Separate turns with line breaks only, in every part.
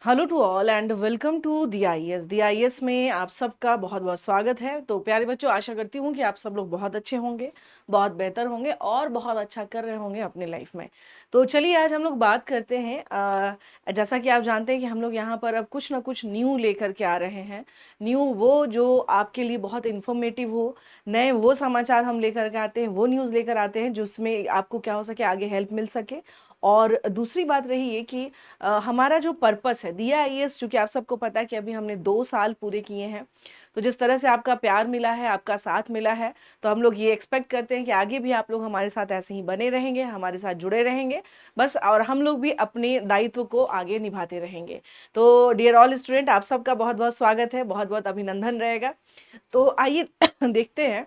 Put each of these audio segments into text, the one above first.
Hello to all and welcome to the I S में आप सबका बहुत बहुत स्वागत है। तो प्यारे बच्चों, आशा करती हूँ कि आप सब लोग बहुत अच्छे होंगे, बहुत बेहतर होंगे और बहुत अच्छा कर रहे होंगे अपने लाइफ में। तो चलिए आज हम लोग बात करते हैं। जैसा कि आप जानते हैं कि हम लोग यहाँ पर अब कुछ ना कुछ न्यू लेकर के आ रहे हैं। न्यू वो जो आपके लिए बहुत इन्फॉर्मेटिव हो, नए वो समाचार हम लेकर के आते हैं, वो न्यूज़ लेकर आते हैं जिसमें आपको क्या हो सके, आगे हेल्प मिल सके। और दूसरी बात रही है कि हमारा जो पर्पस है दिया आईएएस, चूंकि आप सबको पता है कि अभी हमने 2 साल पूरे किए हैं। तो जिस तरह से आपका प्यार मिला है, आपका साथ मिला है, तो हम लोग ये एक्सपेक्ट करते हैं कि आगे भी आप लोग हमारे साथ ऐसे ही बने रहेंगे, हमारे साथ जुड़े रहेंगे बस, और हम लोग भी अपने दायित्व को आगे निभाते रहेंगे। तो डियर ऑल स्टूडेंट, आप सबका बहुत बहुत स्वागत है, बहुत बहुत अभिनंदन रहेगा। तो आइए देखते हैं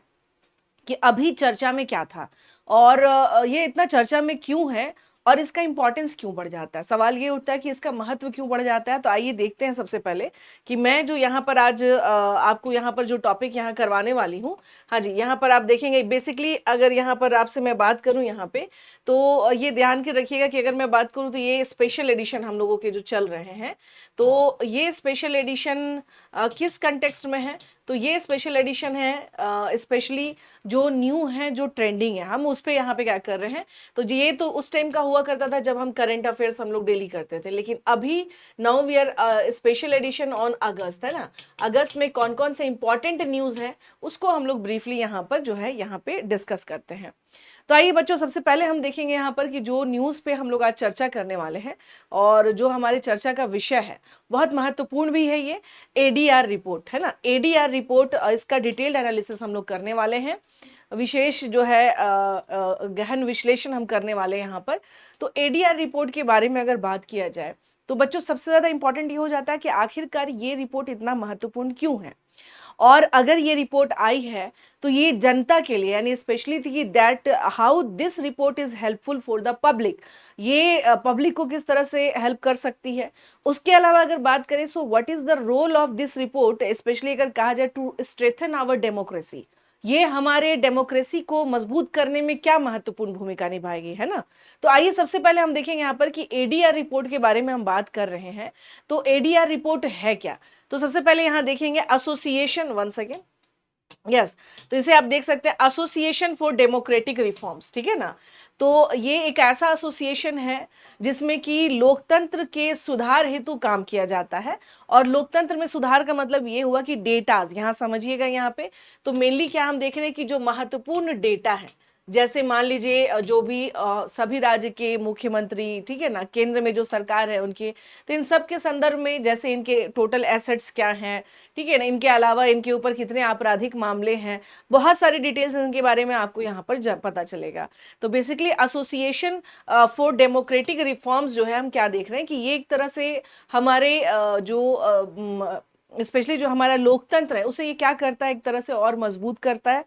कि अभी चर्चा में क्या था और ये इतना चर्चा में क्यों है और इसका इंपॉर्टेंस क्यों बढ़ जाता है। सवाल ये उठता है कि इसका महत्व क्यों बढ़ जाता है। तो आइए देखते हैं सबसे पहले कि मैं जो यहाँ पर आज आपको यहाँ पर जो टॉपिक यहाँ करवाने वाली हूँ। हाँ जी, यहाँ पर आप देखेंगे बेसिकली, अगर यहाँ पर आपसे मैं बात करूँ यहाँ पे, तो ये ध्यान के रखिएगा कि अगर मैं बात करूँ तो ये स्पेशल एडिशन हम लोगों के जो चल रहे हैं, तो ये स्पेशल एडिशन किस कंटेक्स्ट में है। तो ये स्पेशल एडिशन है स्पेशली जो न्यू है, जो ट्रेंडिंग है, हम उस पे यहाँ पे क्या कर रहे हैं। तो ये तो उस टाइम का हुआ करता था जब हम करंट अफेयर्स हम लोग डेली करते थे, लेकिन अभी now we are special edition on August, है ना। अगस्त में कौन कौन से इंपॉर्टेंट न्यूज है उसको हम लोग ब्रीफली यहाँ पर जो है यहाँ पे डिस्कस करते हैं। तो आइए बच्चों, सबसे पहले हम देखेंगे यहाँ पर कि जो न्यूज पे हम लोग आज चर्चा करने वाले हैं और जो हमारे चर्चा का विषय है, बहुत महत्वपूर्ण भी है ये एडीआर रिपोर्ट, है ना। एडीआर रिपोर्ट, इसका डिटेल्ड एनालिसिस हम लोग करने वाले हैं। विशेष जो है गहन विश्लेषण हम करने वाले हैं यहाँ पर। तो एडीआर रिपोर्ट के बारे में अगर बात किया जाए तो बच्चों सबसे ज्यादा इंपॉर्टेंट ये हो जाता है कि आखिरकार ये रिपोर्ट इतना महत्वपूर्ण क्यों है, और अगर ये रिपोर्ट आई है तो ये जनता के लिए, यानी स्पेशली थी that how this report is helpful for the public, ये पब्लिक को किस तरह से हेल्प कर सकती है। उसके अलावा अगर बात करें so what is the role of this report, specially अगर कहा जाए टू स्ट्रेथन आवर डेमोक्रेसी, ये हमारे डेमोक्रेसी को मजबूत करने में क्या महत्वपूर्ण भूमिका निभाएगी, है ना। तो आइए सबसे पहले हम देखेंगे यहाँ पर कि एडीआर रिपोर्ट के बारे में हम बात कर रहे हैं। तो एडीआर रिपोर्ट है क्या। तो सबसे पहले यहां देखेंगे एसोसिएशन, वन सेकेंड, यस। तो इसे आप देख सकते हैं एसोसिएशन फॉर डेमोक्रेटिक रिफॉर्म्स, ठीक है ना। तो ये एक ऐसा एसोसिएशन है जिसमें कि लोकतंत्र के सुधार हेतु काम किया जाता है। और लोकतंत्र में सुधार का मतलब ये हुआ कि डेटाज, यहां समझिएगा यहाँ पे। तो मेनली क्या हम देख रहे हैं कि जो महत्वपूर्ण डेटा है, जैसे मान लीजिए जो भी सभी राज्य के मुख्यमंत्री, ठीक है ना, केंद्र में जो सरकार है उनके, तो इन सब के संदर्भ में जैसे इनके टोटल एसेट्स क्या हैं, ठीक है ना, इनके अलावा इनके ऊपर कितने आपराधिक मामले हैं, बहुत सारी डिटेल्स इनके बारे में आपको यहाँ पर पता चलेगा। तो basically association for democratic reforms जो है, हम क्या देख रहे हैं कि ये एक तरह से हमारे जो स्पेशली जो हमारा लोकतंत्र है उसे ये क्या करता है, एक तरह से और मजबूत करता है।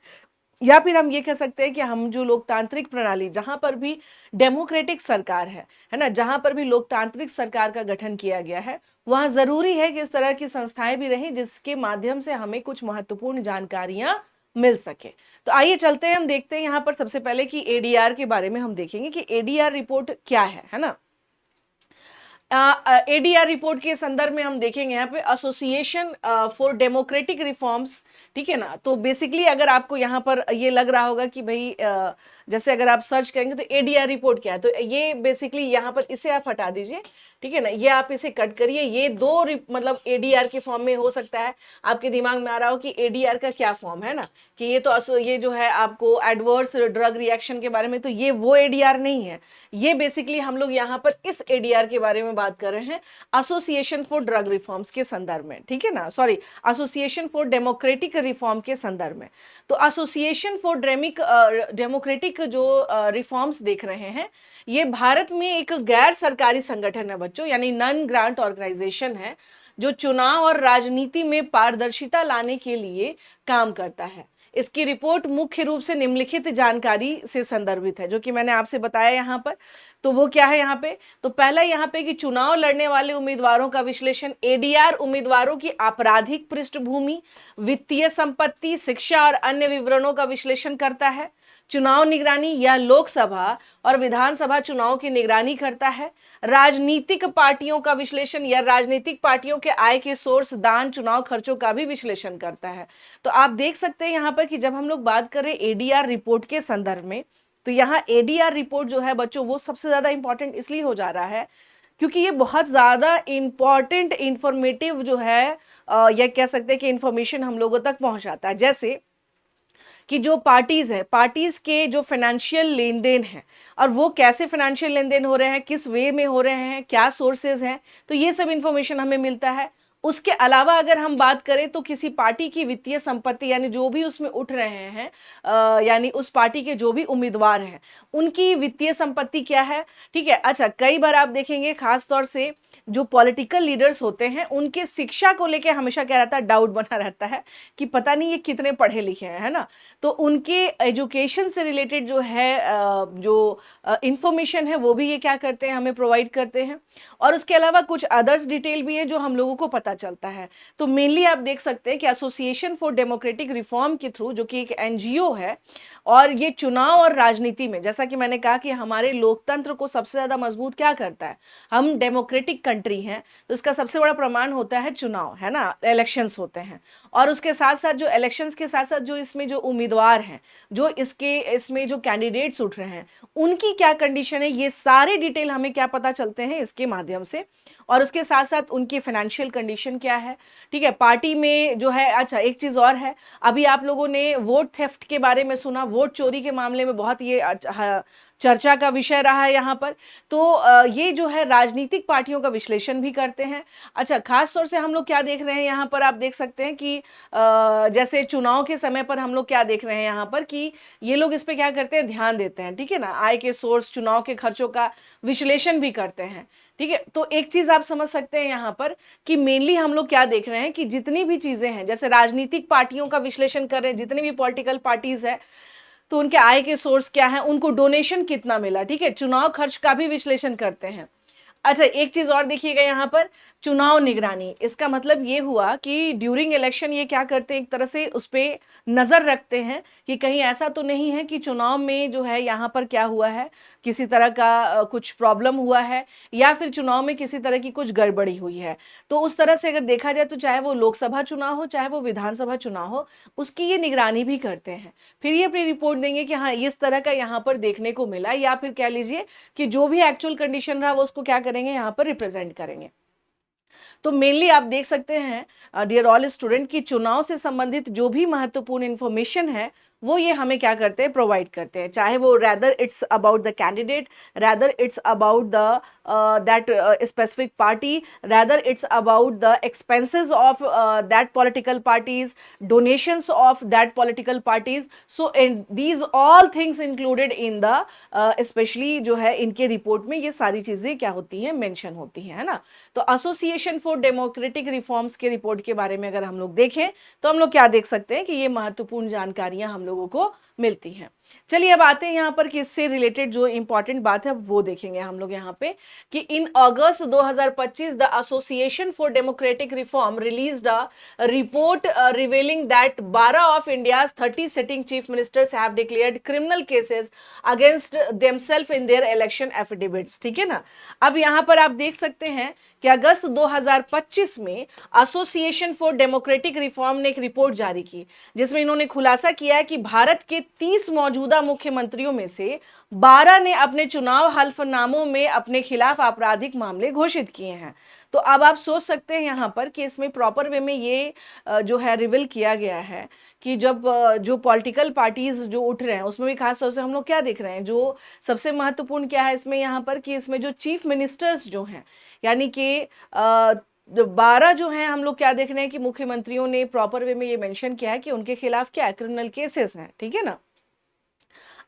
या फिर हम ये कह सकते हैं कि हम जो लोकतांत्रिक प्रणाली, जहां पर भी डेमोक्रेटिक सरकार है ना, जहां पर भी लोकतांत्रिक सरकार का गठन किया गया है, वहां जरूरी है कि इस तरह की संस्थाएं भी रहें जिसके माध्यम से हमें कुछ महत्वपूर्ण जानकारियां मिल सके। तो आइए चलते हैं, हम देखते हैं यहाँ पर सबसे पहले कि एडीआर के बारे में हम देखेंगे कि एडीआर रिपोर्ट क्या है ना। एडीआर रिपोर्ट के संदर्भ में हम देखेंगे यहाँ पे एसोसिएशन फॉर डेमोक्रेटिक रिफॉर्म्स, ठीक है ना। तो बेसिकली अगर आपको यहाँ पर ये लग रहा होगा कि भाई जैसे अगर आप सर्च करेंगे तो एडीआर रिपोर्ट क्या है, तो ये बेसिकली यहाँ पर इसे आप हटा दीजिए, ठीक है ना, ये आप इसे कट करिए। ये दो मतलब एडीआर के फॉर्म में हो सकता है आपके दिमाग में आ रहा हो कि एडीआर का क्या फॉर्म है ना, कि ये तो ये जो है आपको एडवर्स ड्रग रिएक्शन के बारे में, तो ये वो एडीआर नहीं है। ये बेसिकली हम लोग यहाँ पर इस एडीआर के बारे में बात कर रहे हैं एसोसिएशन फॉर ड्रग रिफॉर्म्स के संदर्भ में, ठीक है ना, sorry, association for democratic reform के संदर्भ में। तो एसोसिएशन फॉर डेमोक्रेटिक जो रिफॉर्म्स देख रहे हैं, ये भारत में एक गैर सरकारी संगठन है बच्चों, यानी नॉन ग्रांट ऑर्गेनाइजेशन है, जो चुनाव और राजनीति में पारदर्शिता लाने के लिए काम करता है। इसकी रिपोर्ट मुख्य रूप से निम्नलिखित जानकारी से संदर्भित है, जो कि मैंने आपसे बताया यहाँ पर। तो वो क्या है यहाँ पे, तो पहला यहाँ पे कि चुनाव लड़ने वाले उम्मीदवारों का विश्लेषण। एडीआर उम्मीदवारों की आपराधिक पृष्ठभूमि, वित्तीय संपत्ति, शिक्षा और अन्य विवरणों का विश्लेषण करता है। चुनाव निगरानी या लोकसभा और विधानसभा चुनाव की निगरानी करता है। राजनीतिक पार्टियों का विश्लेषण या राजनीतिक पार्टियों के आय के सोर्स, दान, चुनाव खर्चों का भी विश्लेषण करता है। तो आप देख सकते हैं यहां पर कि जब हम लोग बात करें एडीआर रिपोर्ट के संदर्भ में, तो यहाँ एडीआर रिपोर्ट जो है बच्चों वो सबसे ज्यादा इंपॉर्टेंट इसलिए हो जा रहा है क्योंकि ये बहुत ज्यादा इंपॉर्टेंट इंफॉर्मेटिव जो है या कह सकते हैं कि इंफॉर्मेशन हम लोगों तक पहुंचाता है। जैसे कि जो पार्टीज है, पार्टीज के जो फाइनेंशियल लेन देन है और वो कैसे फाइनेंशियल लेन देन हो रहे हैं, किस वे में हो रहे हैं, क्या सोर्सेज हैं, तो ये सब इंफॉर्मेशन हमें मिलता है। उसके अलावा अगर हम बात करें तो किसी पार्टी की वित्तीय संपत्ति यानी जो भी उसमें उठ रहे हैं यानी उस पार्टी के जो भी उम्मीदवार हैं उनकी वित्तीय संपत्ति क्या है, ठीक है। अच्छा, कई बार आप देखेंगे खास तौर से जो पॉलिटिकल लीडर्स होते हैं उनके शिक्षा को लेके हमेशा क्या रहता है, डाउट बना रहता है कि पता नहीं ये कितने पढ़े लिखे हैं, है ना। तो उनके एजुकेशन से रिलेटेड जो है जो इंफॉर्मेशन है वो भी ये क्या करते हैं, हमें प्रोवाइड करते हैं। और उसके अलावा कुछ अदर्स डिटेल भी है जो हम लोगों को पता चलता है। तो मेनली आप देख सकते हैं कि एसोसिएशन फॉर डेमोक्रेटिक रिफॉर्म के थ्रू, जो कि एक एनजीओ है, और ये चुनाव और राजनीति में, जैसा कि मैंने कहा कि हमारे लोकतंत्र को सबसे ज्यादा मजबूत क्या करता है, हम डेमोक्रेटिक कंट्री हैं, तो इसका सबसे बड़ा प्रमाण होता है चुनाव, है ना, इलेक्शंस होते हैं। और उसके साथ साथ जो इलेक्शंस के साथ साथ जो इसमें जो उम्मीदवार हैं, जो इसमें जो कैंडिडेट्स उठ रहे हैं, उनकी क्या कंडीशन है, ये सारे डिटेल हमें क्या पता चलते हैं इसके माध्यम से। और उसके साथ साथ उनकी फाइनेंशियल कंडीशन क्या है, ठीक है, पार्टी में जो है। अच्छा, एक चीज और है, अभी आप लोगों ने वोट थेफ्ट के बारे में सुना, वोट चोरी के मामले में बहुत ये चर्चा का विषय रहा है यहाँ पर। तो ये जो है राजनीतिक पार्टियों का विश्लेषण भी करते हैं। अच्छा, खास तौर से हम लोग क्या देख रहे हैं यहाँ पर, आप देख सकते हैं कि जैसे चुनाव के समय पर हम लोग क्या देख रहे हैं यहाँ पर कि ये लोग इस पे क्या करते हैं, ध्यान देते हैं, ठीक है ना, आय के सोर्स, चुनाव के खर्चों का विश्लेषण भी करते हैं, ठीक है। तो एक चीज आप समझ सकते हैं यहाँ पर कि मेनली हम लोग क्या देख रहे हैं कि जितनी भी चीजें हैं, जैसे राजनीतिक पार्टियों का विश्लेषण कर रहे हैं, जितनी भी पॉलिटिकल पार्टीज है, तो उनके आय के सोर्स क्या है, उनको डोनेशन कितना मिला, ठीक है, चुनाव खर्च का भी विश्लेषण करते हैं। अच्छा, एक चीज और देखिएगा यहाँ पर, चुनाव निगरानी, इसका मतलब ये हुआ कि ड्यूरिंग इलेक्शन ये क्या करते हैं, एक तरह से उस पर नजर रखते हैं कि कहीं ऐसा तो नहीं है कि चुनाव में जो है यहाँ पर क्या हुआ है, किसी तरह का कुछ प्रॉब्लम हुआ है, या फिर चुनाव में किसी तरह की कुछ गड़बड़ी हुई है। तो उस तरह से अगर देखा जाए तो चाहे वो लोकसभा चुनाव हो, चाहे वो विधानसभा चुनाव हो, उसकी ये निगरानी भी करते हैं। फिर ये अपनी रिपोर्ट देंगे कि हाँ इस तरह का यहाँ पर देखने को मिला, या फिर कह लीजिए कि जो भी एक्चुअल कंडीशन रहा वो उसको क्या करेंगे, यहाँ पर रिप्रेजेंट करेंगे। तो मेनली आप देख सकते हैं डियर ऑल स्टूडेंट कि चुनाव से संबंधित जो भी महत्वपूर्ण इंफॉर्मेशन है वो ये हमें क्या करते हैं, प्रोवाइड करते हैं। चाहे वो rather it's about the candidate, rather it's about the that specific party, rather it's about the expenses of that political parties, donations of that political parties. So these all things included in the specially जो है इनके report में ये सारी चीजें क्या होती हैं, मेंशन होती हैं, है ना। तो एसोसिएशन फॉर डेमोक्रेटिक रिफॉर्म्स के रिपोर्ट के बारे में अगर हम लोग देखें तो हम लोग क्या देख सकते हैं कि ये महत्वपूर्ण जानकारियां हम लोगों को मिलती हैं। चलिए अब आते हैं यहाँ पर कि इससे रिलेटेड जो इंपॉर्टेंट बात है वो देखेंगे हम लोग यहाँ पे कि in August 2025 the association for democratic reform released a report revealing that 12 of India's 30 sitting chief ministers have declared criminal cases against themselves in their election affidavits, ठीक है ना। अब यहाँ पर आप देख सकते हैं कि अगस्त 2025 में एसोसिएशन फॉर डेमोक्रेटिक रिफॉर्म ने एक रिपोर्ट जारी की जिसमें इन्होंने खुलासा किया है कि भारत के 30 मौजूदा मुख्यमंत्रियों में से 12 ने अपने चुनाव हल्फनामों में अपने खिलाफ आपराधिक मामले घोषित किए हैं। तो अब आप सोच सकते हैं यहाँ पर कि इसमें प्रॉपर वे में ये जो है रिवील किया गया है कि जब जो पॉलिटिकल पार्टीज जो उठ रहे हैं उसमें भी खास तौर से हम लोग क्या देख रहे हैं, जो सबसे महत्वपूर्ण क्या है इसमें यहाँ पर कि इसमें जो चीफ मिनिस्टर्स जो हैं, यानी कि 12 जो हैं, हम लोग क्या देख रहे हैं कि मुख्यमंत्रियों ने प्रॉपर वे में ये मेंशन किया है कि उनके खिलाफ क्या क्रिमिनल केसेस हैं, ठीक है ना।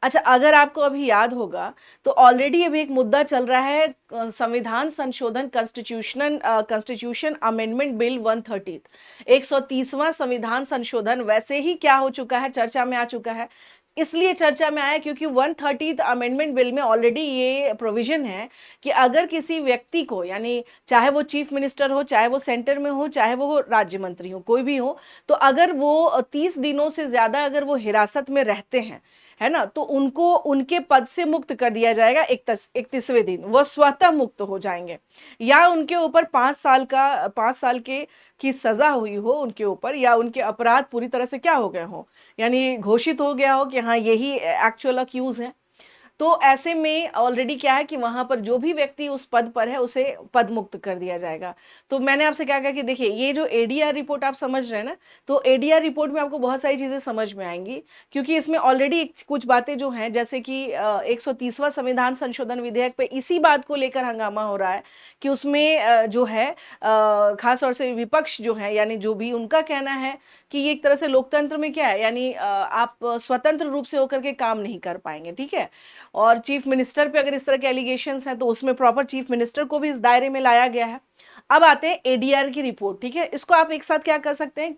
अच्छा, अगर आपको अभी याद होगा तो ऑलरेडी अभी एक मुद्दा चल रहा है संविधान संशोधन, कॉन्स्टिट्यूशन अमेंडमेंट बिल 130, 130वां संविधान संशोधन वैसे ही क्या हो चुका है, चर्चा में आ चुका है। इसलिए चर्चा में आया क्योंकि 130 अमेंडमेंट बिल में ऑलरेडी ये प्रोविजन है कि अगर किसी व्यक्ति को, यानी चाहे वो चीफ मिनिस्टर हो, चाहे वो सेंटर में हो, चाहे वो राज्य मंत्री हो, कोई भी हो, तो अगर वो 30 दिनों से ज्यादा अगर वो हिरासत में रहते हैं, है ना, तो उनको उनके पद से मुक्त कर दिया जाएगा 31वें दिन, वह स्वतः मुक्त हो जाएंगे। या उनके ऊपर 5 साल के की सजा हुई हो उनके ऊपर, या उनके अपराध पूरी तरह से क्या हो गए हो, यानी घोषित हो गया हो कि हाँ यही एक्चुअल अक्यूज है। तो ऐसे में ऑलरेडी क्या है कि वहां पर जो भी व्यक्ति उस पद पर है उसे पद मुक्त कर दिया जाएगा। तो मैंने आपसे क्या कहा कि देखिए ये जो एडीआर रिपोर्ट आप समझ रहे हैं ना, तो एडीआर रिपोर्ट में आपको बहुत सारी चीजें समझ में आएंगी, क्योंकि इसमें ऑलरेडी कुछ बातें जो हैं, जैसे कि 130वां संविधान संशोधन विधेयक पे इसी बात को लेकर हंगामा हो रहा है कि उसमें जो है खास तौर से विपक्ष जो है, यानी जो भी उनका कहना है कि ये एक तरह से लोकतंत्र में क्या है, यानी आप स्वतंत्र रूप से होकर के काम नहीं कर पाएंगे, ठीक है। और चीफ मिनिस्टर पे अगर इस तरह के एलिगेशंस हैं तो उसमें प्रॉपर चीफ मिनिस्टर को भी इस दायरे में लाया गया है। अब आते हैं एडीआर की रिपोर्ट, ठीक है। इसको आप एक साथ क्या कर सकते हैं,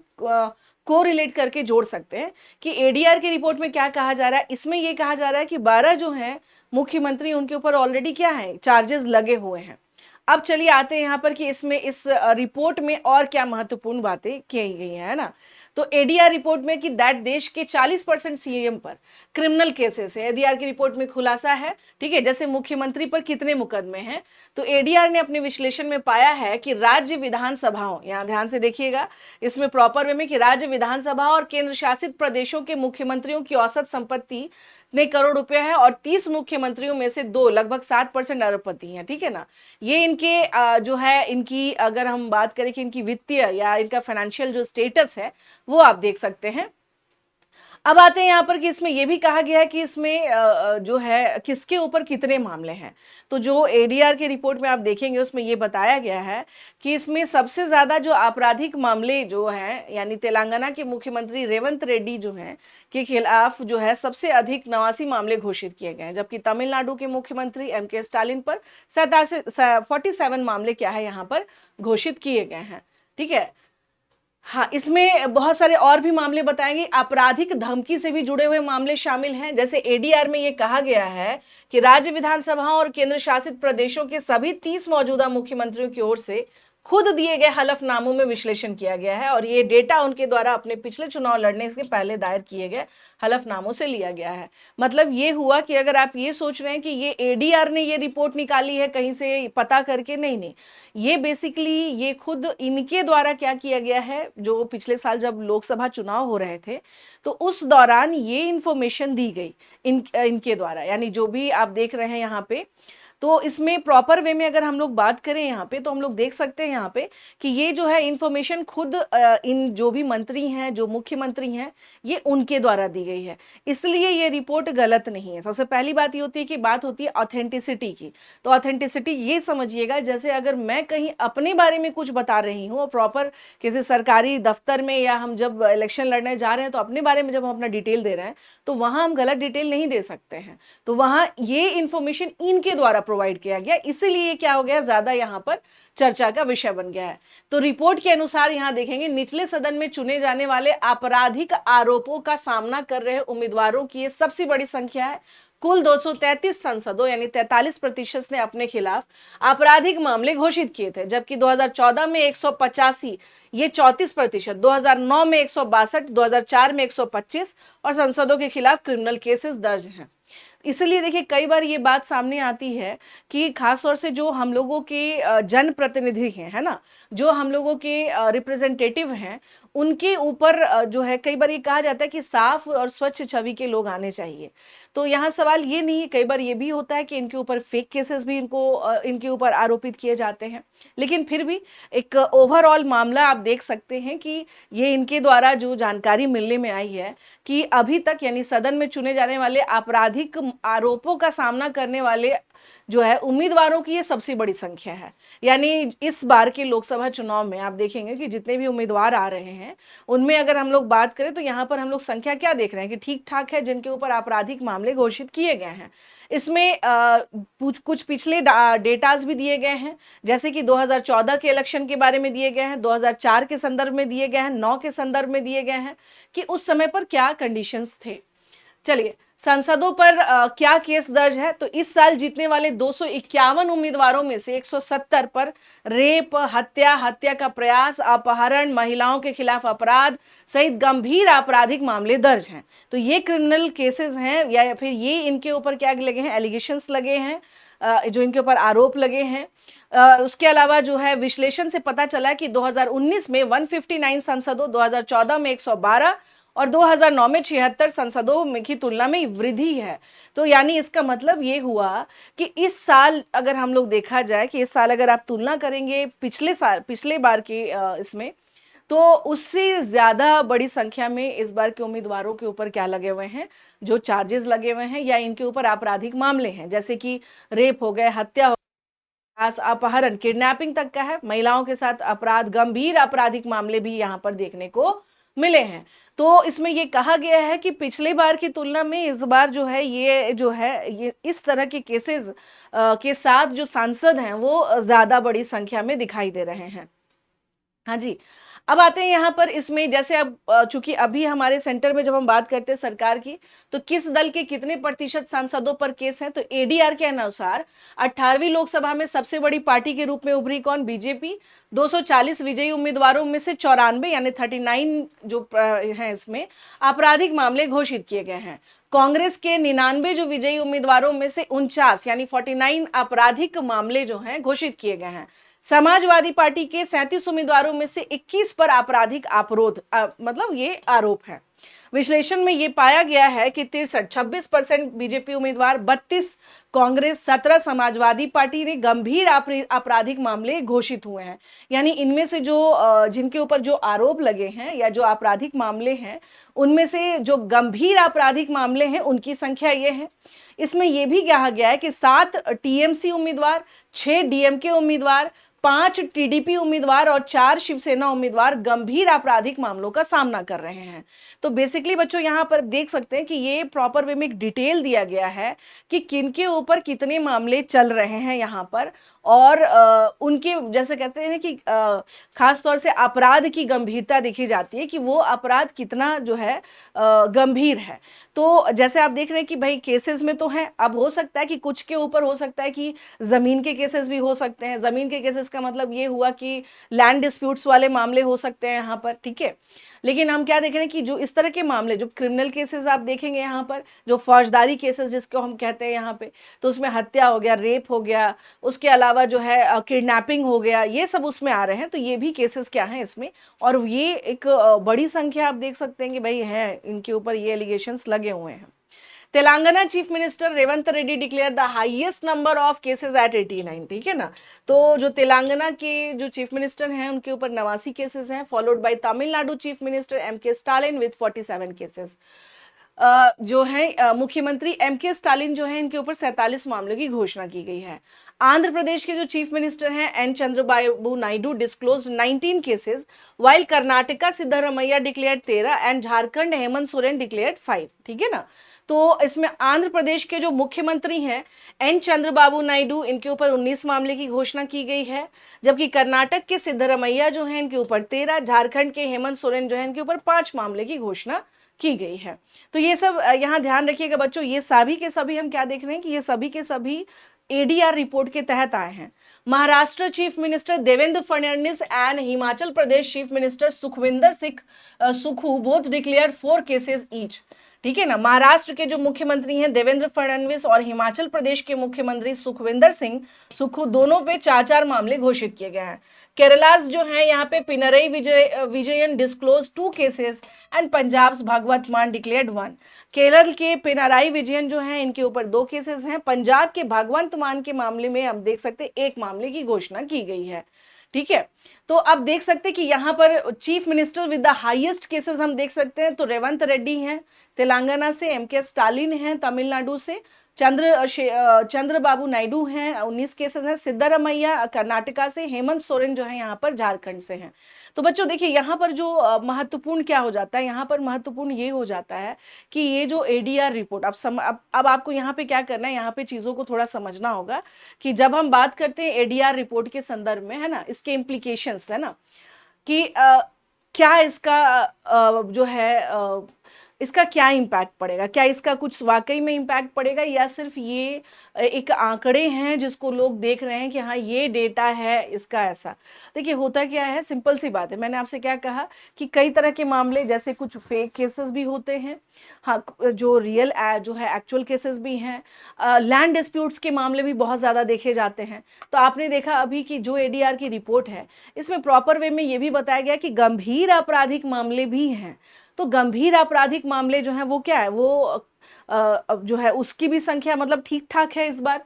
को रिलेट करके जोड़ सकते हैं कि एडीआर की रिपोर्ट में क्या कहा जा रहा है। इसमें यह कहा जा रहा है कि 12 जो हैं मुख्यमंत्री, उनके ऊपर ऑलरेडी क्या है, चार्जेस लगे हुए हैं। अब चलिए आते हैं यहाँ पर कि इसमें इस रिपोर्ट में और क्या महत्वपूर्ण बातें की गई हैं, है ना। तो एडीआर रिपोर्ट में कि दैट देश के 40% सीएम पर क्रिमिनल केसेस है, एडीआर की रिपोर्ट में खुलासा है, ठीक है। जैसे मुख्यमंत्री पर कितने मुकदमे हैं, तो एडीआर ने अपने विश्लेषण में पाया है कि राज्य विधानसभाओं, यहां ध्यान से देखिएगा, इसमें प्रॉपर वे में कि राज्य विधानसभा और केंद्र शासित प्रदेशों के मुख्यमंत्रियों की औसत संपत्ति इतने करोड़ रुपए है, और 30 मुख्यमंत्रियों में से 2 लगभग 60% अरबपति हैं, ठीक है ना। ये इनके जो है, इनकी अगर हम बात करें कि इनकी वित्तीय या इनका फाइनेंशियल जो स्टेटस है वो आप देख सकते हैं। अब आते हैं यहाँ पर कि इसमें यह भी कहा गया है कि इसमें जो है किसके ऊपर कितने मामले हैं। तो जो एडीआर के रिपोर्ट में आप देखेंगे उसमें यह बताया गया है कि इसमें सबसे ज्यादा जो आपराधिक मामले जो हैं, यानी तेलंगाना के मुख्यमंत्री रेवंत रेड्डी जो हैं के खिलाफ जो है सबसे अधिक 89 मामले घोषित किए गए हैं, जबकि तमिलनाडु के मुख्यमंत्री एमके स्टालिन पर 47 मामले क्या है यहाँ पर घोषित किए गए हैं, ठीक है। हाँ, इसमें बहुत सारे और भी मामले बताएंगे, आपराधिक धमकी से भी जुड़े हुए मामले शामिल हैं। जैसे एडीआर में ये कहा गया है कि राज्य विधानसभाओं और केंद्र शासित प्रदेशों के सभी 30 मौजूदा मुख्यमंत्रियों की ओर से खुद दिए गए हलफनामों में विश्लेषण किया गया है, और ये डेटा उनके द्वारा अपने पिछले चुनाव लड़ने से पहले दायर किए गए हलफनामों से लिया गया है। मतलब ये हुआ कि अगर आप ये सोच रहे हैं कि ये एडीआर ने ये रिपोर्ट निकाली है कहीं से पता करके, नहीं नहीं, ये बेसिकली ये खुद इनके द्वारा क्या किया गया है, जो पिछले साल जब लोकसभा चुनाव हो रहे थे तो उस दौरान ये इंफॉर्मेशन दी गई इनके द्वारा, यानी जो भी आप देख रहे हैं यहाँ पे। तो इसमें प्रॉपर वे में अगर हम लोग बात करें यहाँ पे, तो हम लोग देख सकते हैं यहाँ पे कि ये जो है इंफॉर्मेशन खुद इन जो भी मंत्री हैं, जो मुख्यमंत्री हैं, ये उनके द्वारा दी गई है, इसलिए ये रिपोर्ट गलत नहीं है। सबसे पहली बात ये होती है कि बात होती है ऑथेंटिसिटी की। तो ऑथेंटिसिटी ये समझिएगा, जैसे अगर मैं कहीं अपने बारे में कुछ बता रही हूँ और प्रॉपर किसी सरकारी दफ्तर में, या हम जब इलेक्शन लड़ने जा रहे हैं तो अपने बारे में जब हम अपना डिटेल दे रहे हैं, तो वहां हम गलत डिटेल नहीं दे सकते हैं। तो वहां ये इंफॉर्मेशन इनके द्वारा प्रोवाइड किया गया, इसीलिए क्या हो गया, ज्यादा यहाँ पर चर्चा का विषय बन गया है। तो रिपोर्ट के अनुसार यहाँ देखेंगे, निचले सदन में चुने जाने वाले आपराधिक आरोपों का सामना कर रहे उम्मीदवारों की ये सबसे बड़ी संख्या है। कुल 233 सांसदों यानी 43% ने अपने खिलाफ आपराधिक मामले घोषित किए थे, जबकि 2014 में 185, ये 34%, 2009 में 162, 2004 में 125 और सांसदों के खिलाफ क्रिमिनल केसेस दर्ज हैं। इसलिए देखिए कई बार ये बात सामने आती है कि खास तौर से जो हम लोगों के जनप्रतिनिधि हैं, है ना, जो हम लोगों के रिप्रेजेंटेटिव हैं, उनके ऊपर जो है कई बार ये कहा जाता है कि साफ और स्वच्छ छवि के लोग आने चाहिए। तो यहाँ सवाल ये नहीं है, कई बार ये भी होता है कि इनके ऊपर फेक केसेस भी इनके ऊपर आरोपित किए जाते हैं, लेकिन फिर भी एक ओवरऑल मामला आप देख सकते हैं कि ये इनके द्वारा जो जानकारी मिलने में आई है कि अभी तक यानी सदन में चुने जाने वाले आपराधिक आरोपों का सामना करने वाले जो है उम्मीदवारों की ये सबसे बड़ी संख्या है। यानी इस बार के लोकसभा चुनाव में आप देखेंगे कि जितने भी उम्मीदवार आ रहे हैं उनमें अगर हम लोग बात करें तो यहाँ पर हम लोग संख्या क्या देख रहे हैं कि ठीक ठाक है जिनके ऊपर आपराधिक मामले घोषित किए गए हैं। इसमें कुछ पिछले डेटाज भी दिए गए हैं, जैसे कि 2014 के इलेक्शन के बारे में दिए गए हैं, 2004 के संदर्भ में दिए गए हैं, 9 के संदर्भ में दिए गए हैं कि उस समय पर क्या कंडीशंस थे। चलिए, सांसदों पर क्या केस दर्ज है, तो इस साल जीतने वाले 251 उम्मीदवारों में से 170 पर रेप, हत्या, हत्या का प्रयास, अपहरण, महिलाओं के खिलाफ अपराध सहित गंभीर आपराधिक मामले दर्ज हैं। तो ये क्रिमिनल केसेस हैं, या फिर ये इनके ऊपर क्या लगे हैं, एलिगेशंस लगे हैं, जो इनके ऊपर आरोप लगे हैं। उसके अलावा जो है विश्लेषण से पता चला कि 2019 में 159 सांसदों, 2014 में 112 और 2009 में 76 सांसदों में की तुलना में वृद्धि है। तो यानी इसका मतलब ये हुआ कि इस साल अगर हम लोग देखा जाए कि इस साल अगर आप तुलना करेंगे पिछले साल, पिछले बार के इसमें, तो उससे ज्यादा बड़ी संख्या में इस बार के उम्मीदवारों के ऊपर क्या लगे हुए हैं, जो चार्जेस लगे हुए हैं या इनके ऊपर आपराधिक मामले हैं, जैसे कि रेप हो गए, हत्या हो, अपहरण, किडनैपिंग तक का है, महिलाओं के साथ अपराध, गंभीर आपराधिक मामले भी यहाँ पर देखने को मिले हैं। तो इसमें ये कहा गया है कि पिछले बार की तुलना में इस बार जो है ये इस तरह के केसेस के साथ जो सांसद हैं वो ज्यादा बड़ी संख्या में दिखाई दे रहे हैं। हाँ जी, अब आते हैं यहाँ पर, इसमें जैसे अब चूंकि अभी हमारे सेंटर में जब हम बात करते हैं सरकार की, तो किस दल के कितने प्रतिशत सांसदों पर केस हैं, तो एडीआर के अनुसार 18वीं लोकसभा में सबसे बड़ी पार्टी के रूप में उभरी कौन, बीजेपी। 240 विजयी उम्मीदवारों में से 94 यानी 39 जो हैं इसमें आपराधिक मामले घोषित किए गए हैं। कांग्रेस के 99 जो विजयी उम्मीदवारों में से 49 यानी 49 आपराधिक मामले जो हैं घोषित किए गए हैं। समाजवादी पार्टी के 37 उम्मीदवारों में से 21 पर आपराधिक अपरोध मतलब ये आरोप है। विश्लेषण में ये पाया गया है कि 26% बीजेपी उम्मीदवार, 32 कांग्रेस, 17 समाजवादी पार्टी ने गंभीर आपराधिक मामले घोषित हुए हैं। यानी इनमें से जो जिनके ऊपर जो आरोप लगे हैं या जो आपराधिक मामले हैं, उनमें से जो गंभीर आपराधिक मामले हैं उनकी संख्या ये है। इसमें यह भी कहा गया है कि 7 टीएमसी उम्मीदवार, 6 डीएमके उम्मीदवार, 5 टीडीपी उम्मीदवार और 4 शिवसेना उम्मीदवार गंभीर आपराधिक मामलों का सामना कर रहे हैं। तो बेसिकली बच्चों यहाँ पर देख सकते हैं कि ये प्रॉपर वे में एक डिटेल दिया गया है कि किनके ऊपर कितने मामले चल रहे हैं यहाँ पर, और उनके जैसे कहते हैं कि खास तौर से अपराध की गंभीरता देखी जाती है कि वो अपराध कितना जो है गंभीर है। तो जैसे आप देख रहे हैं कि भाई केसेस में तो है, अब हो सकता है कि कुछ के ऊपर हो सकता है कि जमीन के केसेस भी हो सकते हैं। जमीन के केसेस का मतलब ये हुआ कि लैंड डिस्प्यूट्स वाले मामले हो सकते हैं यहाँ पर, ठीक है। लेकिन हम क्या देख रहे हैं कि जो इस तरह के मामले, जो क्रिमिनल केसेस आप देखेंगे यहाँ पर, जो फौजदारी केसेस जिसको हम कहते हैं यहाँ पे, तो उसमें हत्या हो गया, रेप हो गया, उसके अलावा जो है किडनैपिंग हो गया, ये सब उसमें आ रहे हैं। तो ये भी केसेस क्या हैं इसमें, और ये एक बड़ी संख्या आप देख सकते हैं कि भाई है, इनके ऊपर ये एलिगेशंस लगे हुए हैं। Telangana chief minister Revanth Reddy declare the highest number of cases at 89, ठीक है ना। तो जो तेलंगाना के जो चीफ मिनिस्टर हैं उनके ऊपर 89 केसेस हैं, followed by Tamil Nadu chief minister MK Stalin with 47 cases. जो है मुख्यमंत्री एमके स्टालिन जो है इनके ऊपर 47 मामलों की घोषणा की गई है। आंध्र प्रदेश के जो चीफ मिनिस्टर हैं N Chandrababu Naidu disclose 19 cases, while Karnataka Siddaramaiah declared 13 and Jharkhand Hemant Soren declared 5, ठीक है ना। तो इसमें आंध्र प्रदेश के जो मुख्यमंत्री हैं एन चंद्रबाबू नायडू, इनके ऊपर 19 मामले की घोषणा की गई है, जबकि कर्नाटक के सिद्धरमैया जो हैं इनके ऊपर 13, झारखंड के हेमंत सोरेन जो है इनके ऊपर 5 मामले की घोषणा की गई है। तो ये सब यहाँ ध्यान रखिएगा बच्चों, ये सभी के सभी हम क्या देख रहे हैं कि ये सभी के सभी एडीआर रिपोर्ट के तहत आए हैं। Maharashtra chief minister Devendra Fadnavis and Himachal Pradesh chief minister Sukhvinder Singh Sukhu both declare 4 cases each, ठीक है ना। महाराष्ट्र के जो मुख्यमंत्री हैं देवेंद्र फडणवीस और हिमाचल प्रदेश के मुख्यमंत्री सुखविंदर सिंह सुक्खू, दोनों पे 4-4 मामले घोषित किए गए हैं। केरलास जो है यहाँ पे Pinarayi Vijayan disclose 2 cases and Punjab's Bhagwant Mann declared 1। Kerala के पिनराई विजयन जो है इनके ऊपर 2 केसेस हैं। पंजाब के भागवंत मान के मामले में हम देख सकते हैं 1 मामले की घोषणा की गई है, ठीक है। तो अब देख सकते हैं कि यहाँ पर chief minister with the highest cases हम देख सकते हैं, तो रेवंत रेड्डी हैं तेलंगाना से, एमके स्टालिन हैं तमिलनाडु से, चंद्रबाबू नायडू हैं 19 केसेस हैं, सिद्धरमैया कर्नाटका से, हेमंत सोरेन जो है यहाँ पर झारखंड से हैं। तो बच्चों देखिए यहाँ पर जो महत्वपूर्ण क्या हो जाता है, यहाँ पर महत्वपूर्ण ये हो जाता है कि ये जो एडीआर रिपोर्ट, अब आपको यहाँ पे क्या करना है, यहाँ पे चीजों को थोड़ा समझना होगा कि जब हम बात करते हैं एडीआर रिपोर्ट के संदर्भ में, है ना, इसके इम्प्लीकेशंस है ना, कि क्या इसका जो है इसका क्या इम्पैक्ट पड़ेगा, क्या इसका कुछ वाकई में इम्पैक्ट पड़ेगा, या सिर्फ ये एक आंकड़े हैं जिसको लोग देख रहे हैं कि हाँ ये डेटा है इसका ऐसा। देखिए होता क्या है, सिंपल सी बात है, मैंने आपसे क्या कहा कि कई तरह के मामले, जैसे कुछ फेक केसेस भी होते हैं, हाँ जो रियल जो है एक्चुअल केसेस भी हैं, लैंड डिस्प्यूट्स के मामले भी बहुत ज़्यादा देखे जाते हैं। तो आपने देखा अभी कि जो एडीआर की रिपोर्ट है, इसमें प्रॉपर वे में ये भी बताया गया कि गंभीर आपराधिक मामले भी हैं। तो गंभीर आपराधिक मामले जो हैं वो क्या है, वो जो है उसकी भी संख्या मतलब ठीक ठाक है इस बार।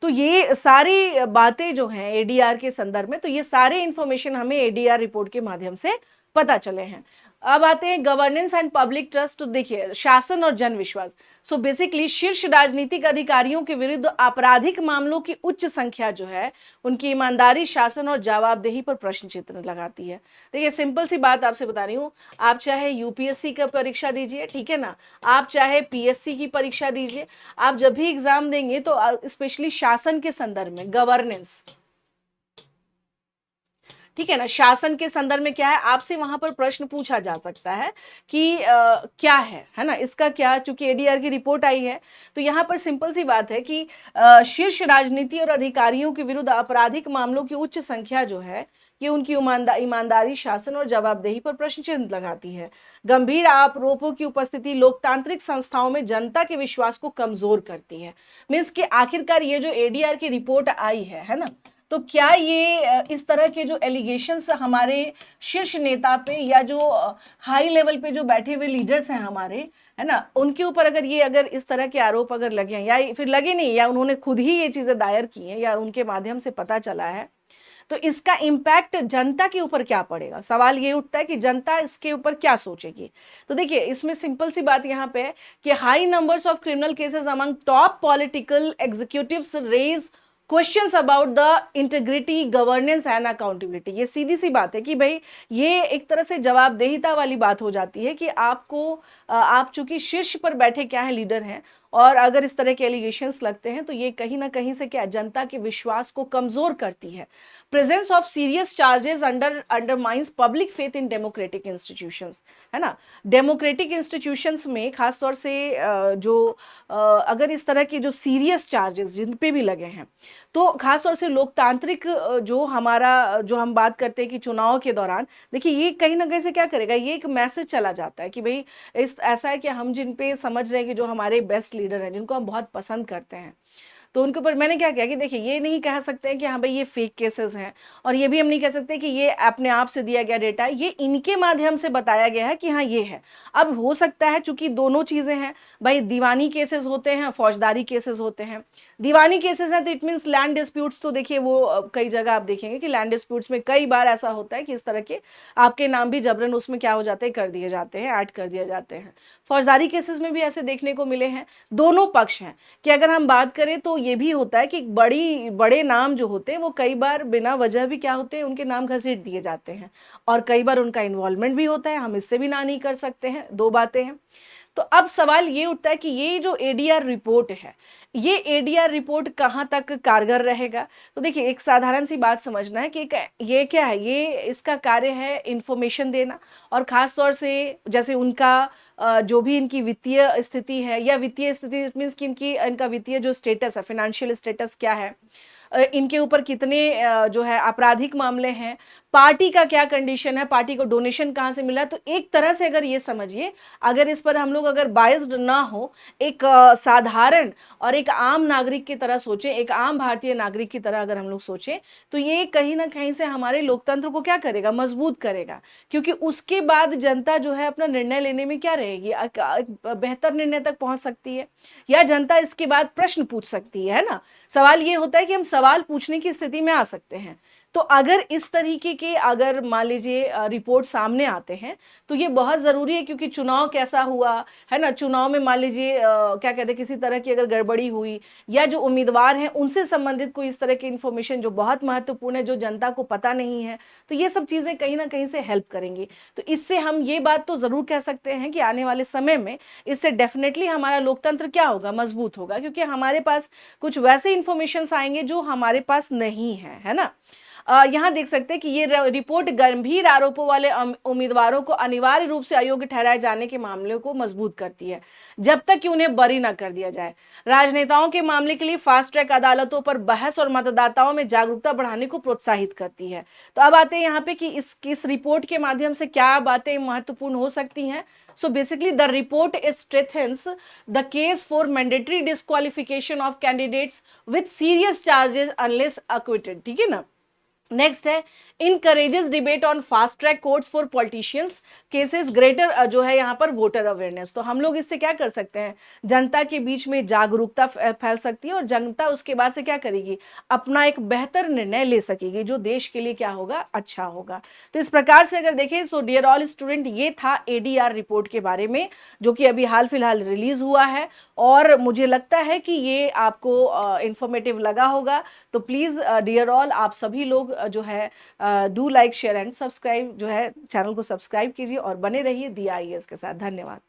तो ये सारी बातें जो हैं एडीआर के संदर्भ में, तो ये सारे इंफॉर्मेशन हमें एडीआर रिपोर्ट के माध्यम से पता चले हैं। अब आते हैं गवर्नेंस एंड पब्लिक ट्रस्ट। तो देखिए शासन और जन विश्वास, सो बेसिकली शीर्ष राजनीतिक अधिकारियों के विरुद्ध आपराधिक मामलों की उच्च संख्या जो है उनकी ईमानदारी, शासन और जवाबदेही पर प्रश्न चिन्ह लगाती है। देखिए सिंपल सी बात आपसे बता रही हूँ, आप चाहे यूपीएससी का परीक्षा दीजिए, ठीक है ना, आप चाहे पीएससी की परीक्षा दीजिए, आप जब भी एग्जाम देंगे तो स्पेशली शासन के संदर्भ में, गवर्नेंस, ठीक है ना, शासन के संदर्भ में क्या है, आपसे वहां पर प्रश्न पूछा जा सकता है कि क्या है ना, इसका क्या, चूंकि एडीआर की रिपोर्ट आई है तो यहाँ पर सिंपल सी बात है कि शीर्ष राजनीति और अधिकारियों के विरुद्ध आपराधिक मामलों की उच्च संख्या जो है ये उनकी ईमानदारी, शासन और जवाबदेही पर प्रश्न चिन्ह लगाती है। गंभीर आरोपों की उपस्थिति लोकतांत्रिक संस्थाओं में जनता के विश्वास को कमजोर करती है। मीन्स कि आखिरकार ये जो एडीआर की रिपोर्ट आई है ना, तो क्या ये इस तरह के जो एलिगेशंस हमारे शीर्ष नेता पे या जो हाई लेवल पे जो बैठे हुए लीडर्स हैं हमारे, है ना, उनके ऊपर अगर इस तरह के आरोप अगर लगे हैं, या फिर लगे नहीं, या उन्होंने खुद ही ये चीजें दायर की हैं, या उनके माध्यम से पता चला है, तो इसका इम्पैक्ट जनता के ऊपर क्या पड़ेगा। सवाल ये उठता है कि जनता इसके ऊपर क्या सोचेगी। तो देखिए इसमें सिंपल सी बात यहाँ पे है कि high numbers of criminal cases among top political executives raise questions about the integrity, governance and accountability. ये सीधी सी बात है कि भाई ये एक तरह से जवाबदेहिता वाली बात हो जाती है कि आप चूंकि शीर्ष पर बैठे क्या है, लीडर हैं, और अगर इस तरह के एलिगेशंस लगते हैं तो ये कहीं ना कहीं से क्या, जनता के विश्वास को कमजोर करती है। Presence of serious charges undermines public faith in democratic institutions, है ना, डेमोक्रेटिक इंस्टीट्यूशंस में खासतौर से अगर इस तरह के जो सीरियस चार्जेस जिन पे भी लगे हैं, तो खासतौर से लोकतांत्रिक जो हम बात करते हैं कि चुनाव के दौरान, देखिए ये कहीं ना कहीं से क्या करेगा, ये एक मैसेज चला जाता है कि भाई ऐसा है कि हम जिन पे समझ रहे हैं कि जो हमारे बेस्ट लीडर हैं, जिनको हम बहुत पसंद करते हैं, तो उनके ऊपर मैंने क्या किया कि देखिए ये नहीं कह सकते हैं कि हाँ भाई ये फेक केसेस हैं, और ये भी हम नहीं कह सकते कि ये अपने आप से दिया गया डेटा है, ये इनके माध्यम से बताया गया है कि हाँ ये है। अब हो सकता है चूंकि दोनों चीजें हैं भाई, दीवानी केसेस होते हैं, फौजदारी केसेस होते हैं। दीवानी केसेस हैं तो इट मीन्स लैंड डिस्प्यूट्स, तो देखिए वो कई जगह आप देखेंगे कि लैंड डिस्प्यूट्स में कई बार ऐसा होता है कि इस तरह के आपके नाम भी जबरन उसमें क्या हो जाते हैं, कर दिए जाते हैं, ऐड कर दिए जाते हैं। फौजदारी केसेस में भी ऐसे देखने को मिले हैं। दोनों पक्ष हैं कि अगर हम बात करें तो ये भी होता है कि बड़े नाम जो होते हैं वो कई बार बिना वजह भी क्या होते हैं, उनके नाम घसीट दिए जाते हैं, और कई बार उनका इन्वॉल्वमेंट भी होता है, हम इससे भी ना नहीं कर सकते हैं, दो बातें हैं। तो अब सवाल ये उठता है कि ये जो एडीआर रिपोर्ट है, ये एडीआर रिपोर्ट कहाँ तक कारगर रहेगा। तो देखिए एक साधारण सी बात समझना है कि ये क्या है, ये इसका कार्य है इंफॉर्मेशन देना, और खास तौर से जैसे उनका जो भी इनकी वित्तीय स्थिति है, या वित्तीय स्थिति मीन्स कि इनका वित्तीय जो स्टेटस है, फाइनेंशियल स्टेटस क्या है, इनके ऊपर कितने जो है आपराधिक मामले हैं, पार्टी का क्या कंडीशन है, पार्टी को डोनेशन कहाँ से मिला। तो एक तरह से अगर ये समझिए, अगर इस पर हम लोग अगर बायस्ड ना हो, एक साधारण और एक आम नागरिक की तरह सोचें, एक आम भारतीय नागरिक की तरह अगर हम लोग सोचें, तो ये कहीं ना कहीं से हमारे लोकतंत्र को क्या करेगा, मजबूत करेगा। क्योंकि उसके बाद जनता जो है अपना निर्णय लेने में क्या रहेगी, बेहतर निर्णय तक पहुंच सकती है, या जनता इसके बाद प्रश्न पूछ सकती है ना। सवाल ये होता है कि हम सवाल पूछने की स्थिति में आ सकते हैं। तो अगर इस तरीके के अगर मान लीजिए रिपोर्ट सामने आते हैं तो ये बहुत ज़रूरी है, क्योंकि चुनाव कैसा हुआ है ना, चुनाव में मान लीजिए क्या कहते हैं, किसी तरह की अगर गड़बड़ी हुई, या जो उम्मीदवार हैं उनसे संबंधित कोई इस तरह की इन्फॉर्मेशन जो बहुत महत्वपूर्ण है, जो जनता को पता नहीं है, तो ये सब चीज़ें कहीं ना कहीं से हेल्प करेंगी। तो इससे हम ये बात तो ज़रूर कह सकते हैं कि आने वाले समय में इससे डेफिनेटली हमारा लोकतंत्र क्या होगा, मजबूत होगा, क्योंकि हमारे पास कुछ वैसे इन्फॉर्मेशन आएंगे जो हमारे पास नहीं है, है ना। यहाँ देख सकते हैं कि ये रिपोर्ट गंभीर आरोपों वाले उम्मीदवारों को अनिवार्य रूप से अयोग्य ठहराए जाने के मामले को मजबूत करती है, जब तक कि उन्हें बरी न कर दिया जाए। राजनेताओं के मामले के लिए फास्ट ट्रैक अदालतों पर बहस और मतदाताओं में जागरूकता बढ़ाने को प्रोत्साहित करती है। तो अब आते हैं यहाँ पे कि इस रिपोर्ट के माध्यम से क्या बातें महत्वपूर्ण हो सकती हैं। So basically the report strengthens the case for mandatory disqualification of candidates with serious charges unless acquitted, ठीक है ना। नेक्स्ट है encourages debate on fast track courts for politicians cases greater जो है यहाँ पर वोटर अवेयरनेस। तो हम लोग इससे क्या कर सकते हैं, जनता के बीच में जागरूकता फैल सकती है और जनता उसके बाद से क्या करेगी, अपना एक बेहतर निर्णय ले सकेगी जो देश के लिए क्या होगा, अच्छा होगा। तो इस प्रकार से अगर देखें सो डियर ऑल स्टूडेंट, ये था एडीआर रिपोर्ट के बारे में जो कि अभी हाल फिलहाल रिलीज हुआ है और मुझे लगता है कि ये आपको इंफॉर्मेटिव लगा होगा। तो प्लीज डियर ऑल आप सभी लोग जो है do like share and subscribe, जो है चैनल को सब्सक्राइब कीजिए और बने रहिए दिया आईएएस के साथ। धन्यवाद।